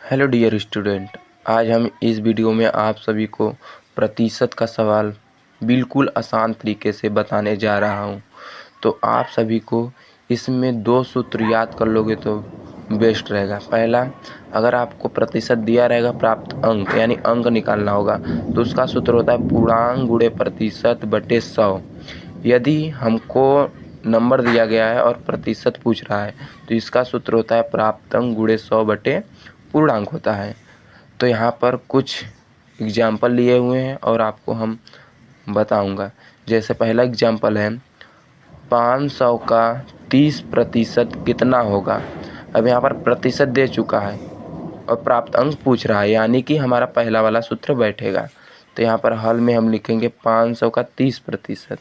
Hello dear student, आज हम इस वीडियो में आप सभी को प्रतिशत का सवाल बिल्कुल आसान तरीके से बताने जा रहा हूं। तो आप सभी को इसमें दो सूत्र याद कर लोगे तो बेस्ट रहेगा। पहला, अगर आपको प्रतिशत दिया रहेगा प्राप्त अंक यानी अंक निकालना होगा तो उसका सूत्र होता है पूर्णांक गुणे प्रतिशत बटे 100। यदि हमको नंबर दिया गया है और प्रतिशत पूछ रहा है तो इसका सूत्र होता है प्राप्त अंक गुणे 100 बटे पूर्णांक होता है। तो यहाँ पर कुछ एग्जाम्पल लिए हुए हैं और आपको हम बताऊंगा। जैसे पहला एग्जाम्पल है 500 का 30% कितना होगा। अब यहाँ पर प्रतिशत दे चुका है और प्राप्त अंक पूछ रहा है, यानी कि हमारा पहला वाला सूत्र बैठेगा। तो यहाँ पर हल में हम लिखेंगे 500 का 30%।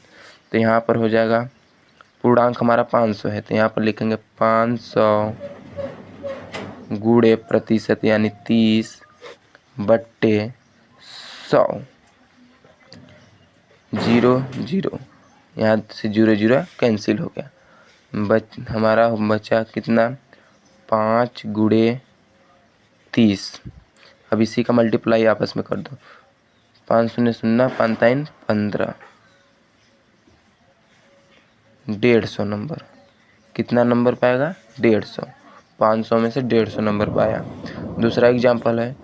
तो यहाँ पर हो जाएगा पूर्णांक हमारा 500 है, तो यहाँ पर लिखेंगे 500 गुणे प्रतिशत यानी 30 बट्टे 100। 0 0 यहाँ से 0 0 कैंसिल हो गया। हमारा बचा कितना 5 गुणे 30। अब इसी का मल्टीप्लाई आपस में कर दो। 5 शून्य शून्य 5 3 15। 150 नंबर। कितना नंबर पाएगा 150। 500 में से 150 नंबर पाया। दूसरा एग्जाम्पल है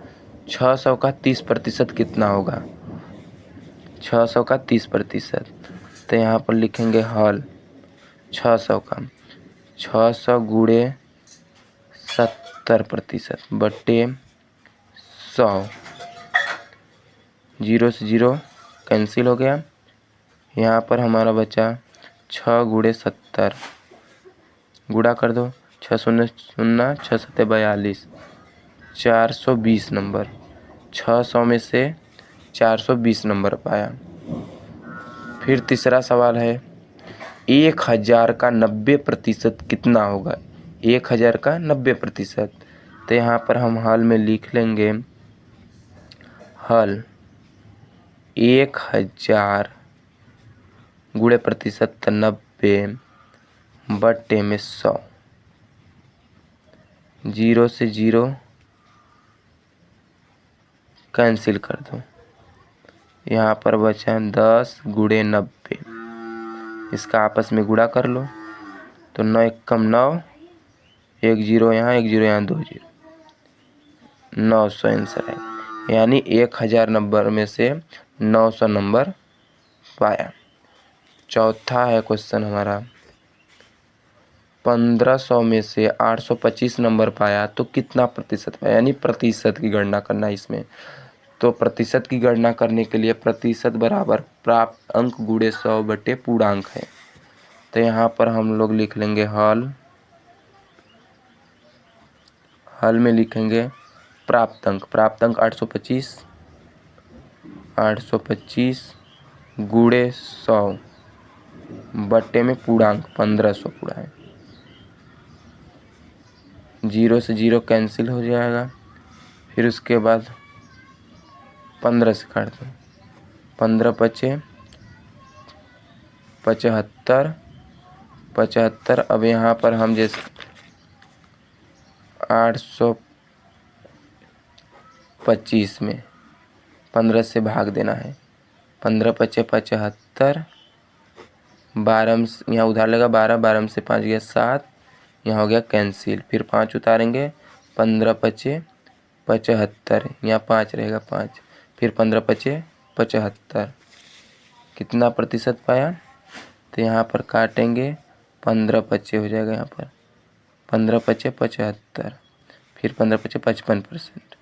600 का 30% कितना होगा। 600 का 30%, तो यहाँ पर लिखेंगे हल 600 का 600 गुणे 70% बटे 100। 0 से 0 कैंसिल हो गया। यहाँ पर हमारा बचा 6 गुणे 70। गुणा कर दो। 6 शून्य शून्य 6 सत्ते 42। 420 नंबर। 600 में से 420 नंबर पाया। फिर तीसरा सवाल है 1000 का 90% कितना होगा। 1000 का 90%, तो यहाँ पर हम हल में लिख लेंगे हल 1000 गुणे प्रतिशत 90 बट्टे में 100। 0 से 0 कैंसिल कर दो। यहाँ पर बचा 10 गुणे 90। इसका आपस में गुणा कर लो तो 9 एक कम 9, 1 0 यहाँ 1 0 यहाँ 2 0, 900 आंसर है। यानी 1000 नंबर में से 900 नंबर पाया। चौथा है क्वेश्चन हमारा 1500 में से 825 नंबर पाया तो कितना प्रतिशत पाया, यानी प्रतिशत की गणना करना है इसमें। तो प्रतिशत की गणना करने के लिए प्रतिशत बराबर प्राप्त अंक गुणे 100 बटे पूर्णांक है। तो यहाँ पर हम लोग लिख लेंगे हल में लिखेंगे प्राप्त अंक 825 गुणे 100 बटे में पूर्णांक 1500 पूरा है। 0 से 0 कैंसिल हो जाएगा। फिर उसके बाद 15 से काट दो। 15 पचे 75। अब यहाँ पर हम जैसे 825 में 15 से भाग देना है। 15 पचे 75। 12 यहाँ उधार लगा 12, 12 में से 5 गया 7, यहाँ हो गया कैंसिल। फिर 5 उतारेंगे। 15 पचे 75, यहाँ 5 रहेगा 5। फिर 15 पचे 75। कितना प्रतिशत पाया, तो यहाँ पर काटेंगे 15 पचे हो जाएगा। यहाँ पर 15 पचे 75, फिर 15 पचे 55%।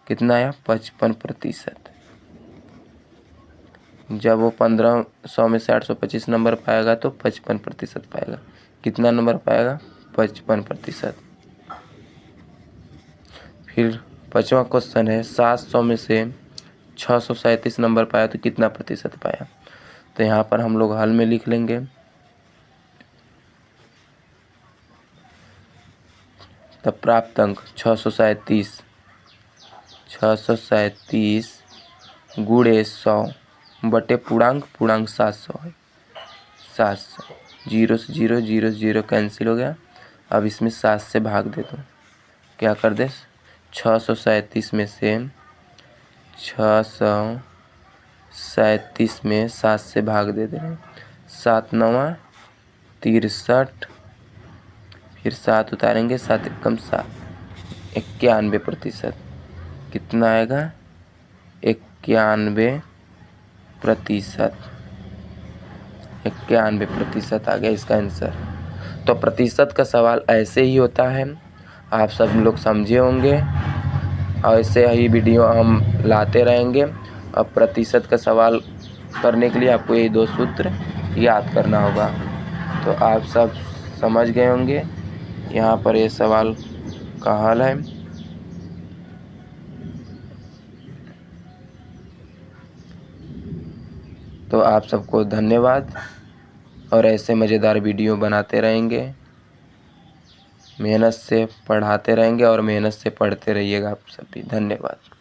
कितना आया 55%। जब वो 1500 में से 825 नंबर पाएगा तो 55% पाएगा। कितना नंबर पाएगा 55%। फिर 5वां क्वेश्चन है 700 में से 637 नंबर पाया तो कितना प्रतिशत पाया। तो यहाँ पर हम लोग हल में लिख लेंगे तब प्राप्त अंक 637 गुणे 100 बटे पूर्णांक 700 है। 700। 0 से 0 0 0 कैंसिल हो गया। अब इसमें 7 से भाग दे दो। क्या कर दे 637 में से 637 में 7 से भाग दे रहे हैं। 7 9 63, फिर 7 उतारेंगे, 7 एकम 7, 91%। कितना आएगा? 91%। 91% आ गया इसका आंसर। तो प्रतिशत का सवाल ऐसे ही होता है, आप सब लोग समझे होंगे। और ऐसे ही वीडियो हम लाते रहेंगे। और प्रतिशत का सवाल करने के लिए आपको यही 2 सूत्र याद करना होगा। तो आप सब समझ गए होंगे। यहाँ पर ये सवाल का हल है। तो आप सबको धन्यवाद, और ऐसे मज़ेदार वीडियो बनाते रहेंगे, मेहनत से पढ़ाते रहेंगे और मेहनत से पढ़ते रहिएगा आप सभी। धन्यवाद।